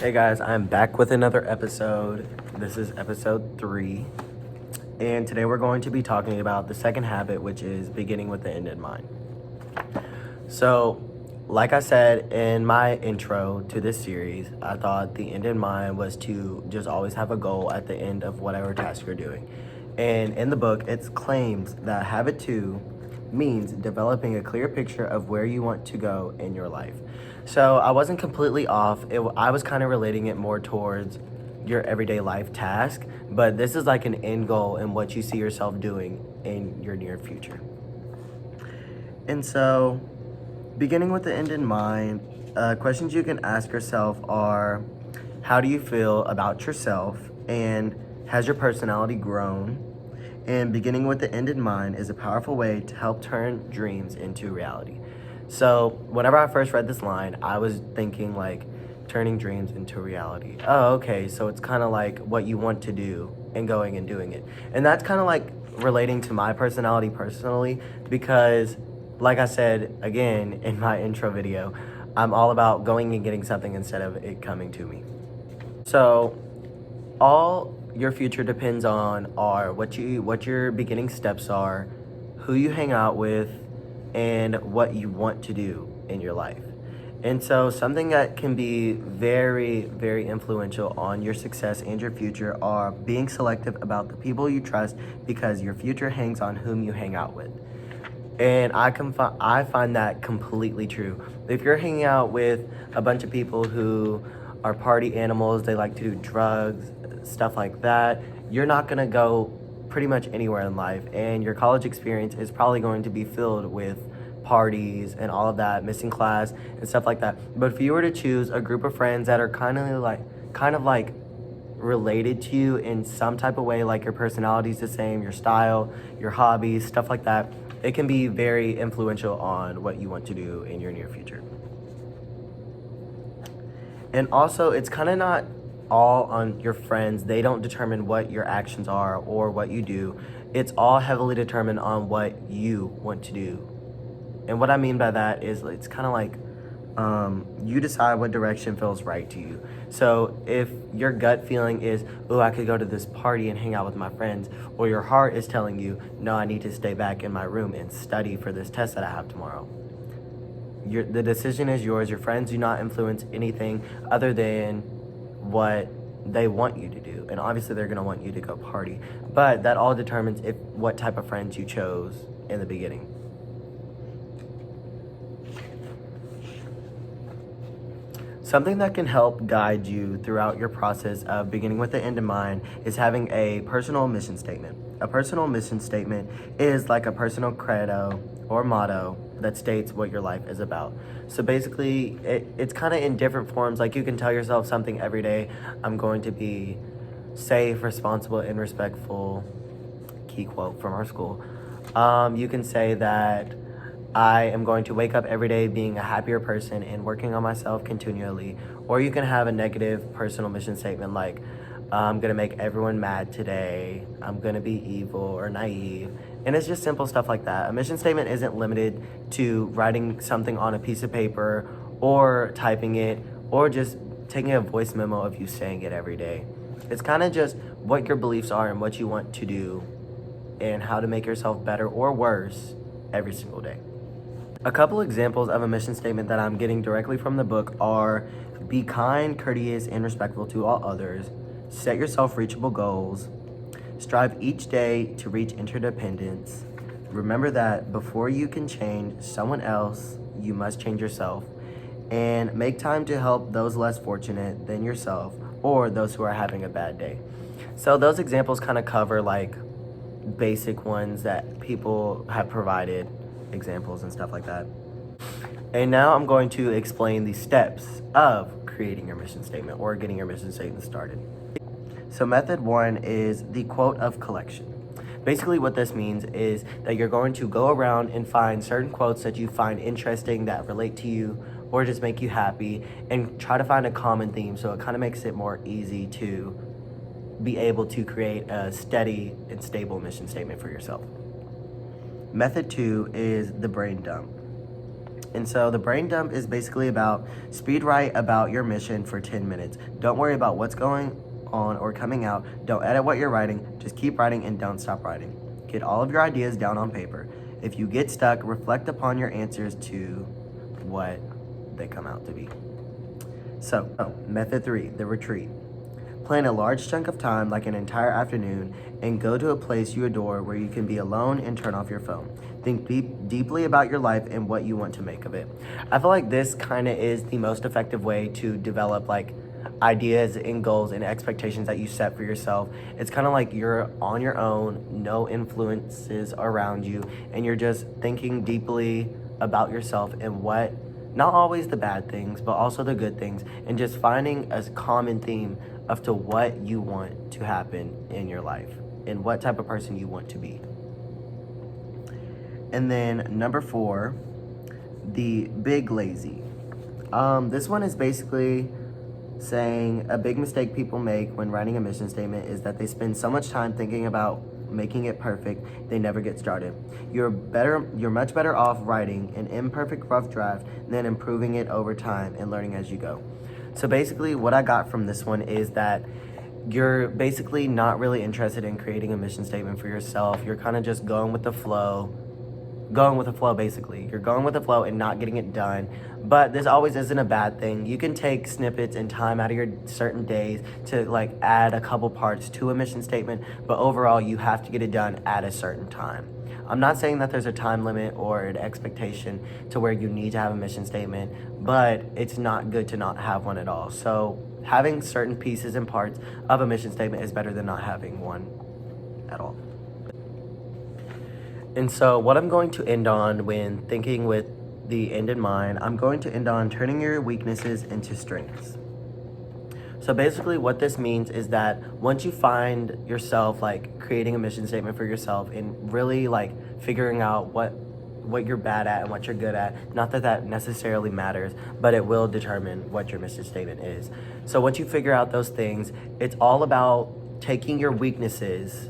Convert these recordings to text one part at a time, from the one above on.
Hey guys, I'm back with another episode. This is episode 3. And today we're going to be talking about the second habit, which is beginning with the end in mind. So, like I said in my intro to this series, I thought the end in mind was to just always have a goal at the end of whatever task you're doing. And in the book, it's claimed that habit 2 means developing a clear picture of where you want to go in your life. So I wasn't completely off. I was kind of relating it more towards your everyday life task, but this is like an end goal and what you see yourself doing in your near future. And so, beginning with the end in mind, questions you can ask yourself are, how do you feel about yourself, and has your personality grown? And beginning with the end in mind is a powerful way to help turn dreams into reality. So whenever I first read this line, I was thinking like turning dreams into reality. Oh, okay, so it's kind of like what you want to do and going and doing it. And that's kind of like relating to my personality personally, because like I said again in my intro video, I'm all about going and getting something instead of it coming to me. So all your future depends on are what your beginning steps are, who you hang out with, and what you want to do in your life. And so something that can be very, very influential on your success and your future are being selective about the people you trust, because your future hangs on whom you hang out with. And I find that completely true. If you're hanging out with a bunch of people who are party animals, they like to do drugs, stuff like that, you're not gonna go pretty much anywhere in life, and your college experience is probably going to be filled with parties and all of that, missing class and stuff like that. But if you were to choose a group of friends that are kind of like related to you in some type of way, like your personality's the same, your style, your hobbies, stuff like that, it can be very influential on what you want to do in your near future. And also, it's kind of not all on your friends. They don't determine what your actions are or what you do. It's all heavily determined on what you want to do. And what I mean by that is it's kind of like you decide what direction feels right to you. So if your gut feeling is, oh, I could go to this party and hang out with my friends, or your heart is telling you, no, I need to stay back in my room and study for this test that I have tomorrow. The decision is yours. Your friends do not influence anything other than what they want you to do. And obviously they're going to want you to go party. But that all determines what type of friends you chose in the beginning. Something that can help guide you throughout your process of beginning with the end in mind is having a personal mission statement. A personal mission statement is like a personal credo or motto that states what your life is about. So basically, it's kind of in different forms. Like you can tell yourself something every day. I'm going to be safe, responsible, and respectful. Key quote from our school. You can say that I am going to wake up every day being a happier person and working on myself continually. Or you can have a negative personal mission statement like, I'm going to make everyone mad today, I'm going to be evil or naive. And it's just simple stuff like that. A mission statement isn't limited to writing something on a piece of paper or typing it or just taking a voice memo of you saying it every day. It's kind of just what your beliefs are and what you want to do and how to make yourself better or worse every single day. A couple examples of a mission statement that I'm getting directly from the book are: be kind, courteous, and respectful to all others. Set yourself reachable goals. Strive each day to reach interdependence. Remember that before you can change someone else, you must change yourself. And make time to help those less fortunate than yourself or those who are having a bad day. So those examples kind of cover like basic ones that people have provided, examples and stuff like that. And now I'm going to explain the steps of creating your mission statement or getting your mission statement started. So method 1 is the quote of collection. Basically what this means is that you're going to go around and find certain quotes that you find interesting, that relate to you or just make you happy, and try to find a common theme, so it kind of makes it more easy to be able to create a steady and stable mission statement for yourself. Method 2 is the brain dump. And so the brain dump is basically about speed write about your mission for 10 minutes. Don't worry about what's going on or coming out. Don't edit what you're writing. Just keep writing and don't stop writing. Get all of your ideas down on paper. If you get stuck, reflect upon your answers to what they come out to be. So, method 3, the retreat. Plan a large chunk of time, like an entire afternoon, and go to a place you adore where you can be alone and turn off your phone. Think deeply about your life and what you want to make of it. I feel like this kind of is the most effective way to develop like ideas and goals and expectations that you set for yourself. It's kind of like you're on your own, no influences around you, and you're just thinking deeply about yourself and what, not always the bad things, but also the good things, and just finding a common theme of to what you want to happen in your life and what type of person you want to be. And then number 4, the big lazy. This one is basically saying a big mistake people make when writing a mission statement is that they spend so much time thinking about making it perfect, they never get started. You're much better off writing an imperfect rough draft than improving it over time and learning as you go. So basically what I got from this one is that you're basically not really interested in creating a mission statement for yourself. You're kind of just going with the flow basically. You're going with the flow and not getting it done. But this always isn't a bad thing. You can take snippets and time out of your certain days to like add a couple parts to a mission statement, but overall you have to get it done at a certain time. I'm not saying that there's a time limit or an expectation to where you need to have a mission statement, but it's not good to not have one at all. So having certain pieces and parts of a mission statement is better than not having one at all. And so what I'm going to end on when thinking with the end in mind, I'm going to end on turning your weaknesses into strengths. So basically what this means is that once you find yourself like creating a mission statement for yourself and really like figuring out what you're bad at and what you're good at, not that that necessarily matters, but it will determine what your mission statement is. So once you figure out those things, it's all about taking your weaknesses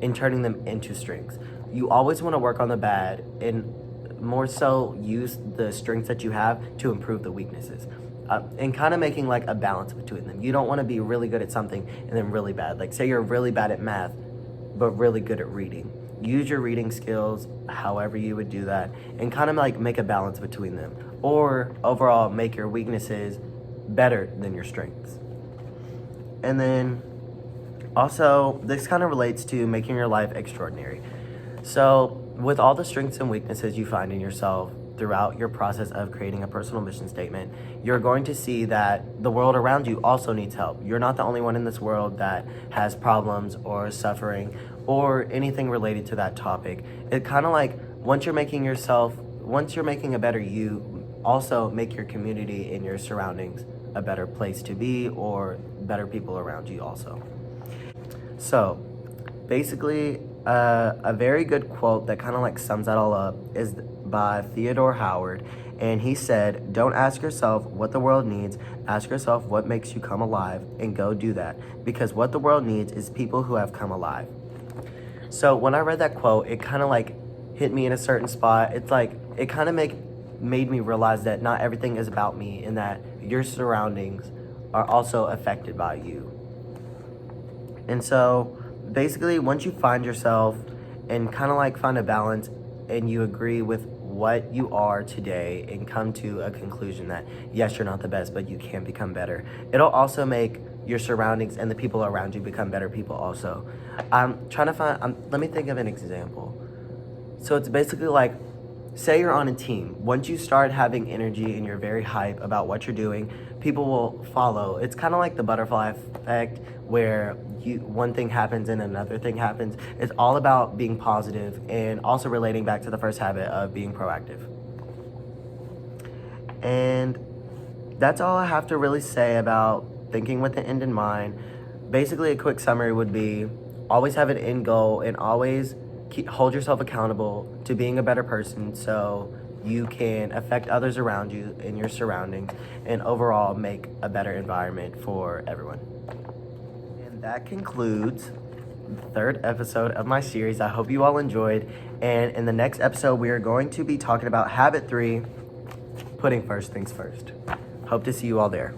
and turning them into strengths. You always want to work on the bad and more so use the strengths that you have to improve the weaknesses. And kind of making like a balance between them. You don't want to be really good at something and then really bad. Like say you're really bad at math, but really good at reading. Use your reading skills, however you would do that, and kind of like make a balance between them. Or overall make your weaknesses better than your strengths. And then also, this kind of relates to making your life extraordinary. So with all the strengths and weaknesses you find in yourself throughout your process of creating a personal mission statement, you're going to see that the world around you also needs help. You're not the only one in this world that has problems or suffering or anything related to that topic. It kind of like once you're making a better you, also make your community and your surroundings a better place to be or better people around you also. So basically, a very good quote that kind of like sums that all up is by Theodore Howard, and he said, "Don't ask yourself what the world needs, ask yourself what makes you come alive and go do that, because what the world needs is people who have come alive." So when I read that quote, it kind of like hit me in a certain spot. It's like it kind of made me realize that not everything is about me and that your surroundings are also affected by you. And so basically once you find yourself and kind of like find a balance and you agree with what you are today and come to a conclusion that yes, you're not the best, but you can become better, it'll also make your surroundings and the people around you become better people also. Let me think of an example. So it's basically like, say you're on a team. Once you start having energy and you're very hype about what you're doing, people will follow. It's kind of like the butterfly effect where one thing happens and another thing happens. It's all about being positive and also relating back to the first habit of being proactive. And that's all I have to really say about thinking with the end in mind. Basically, a quick summary would be always have an end goal and always hold yourself accountable to being a better person so you can affect others around you in your surroundings and overall make a better environment for everyone. And that concludes the third episode of my series. I hope you all enjoyed. And in the next episode, we are going to be talking about habit 3, putting first things first. Hope to see you all there.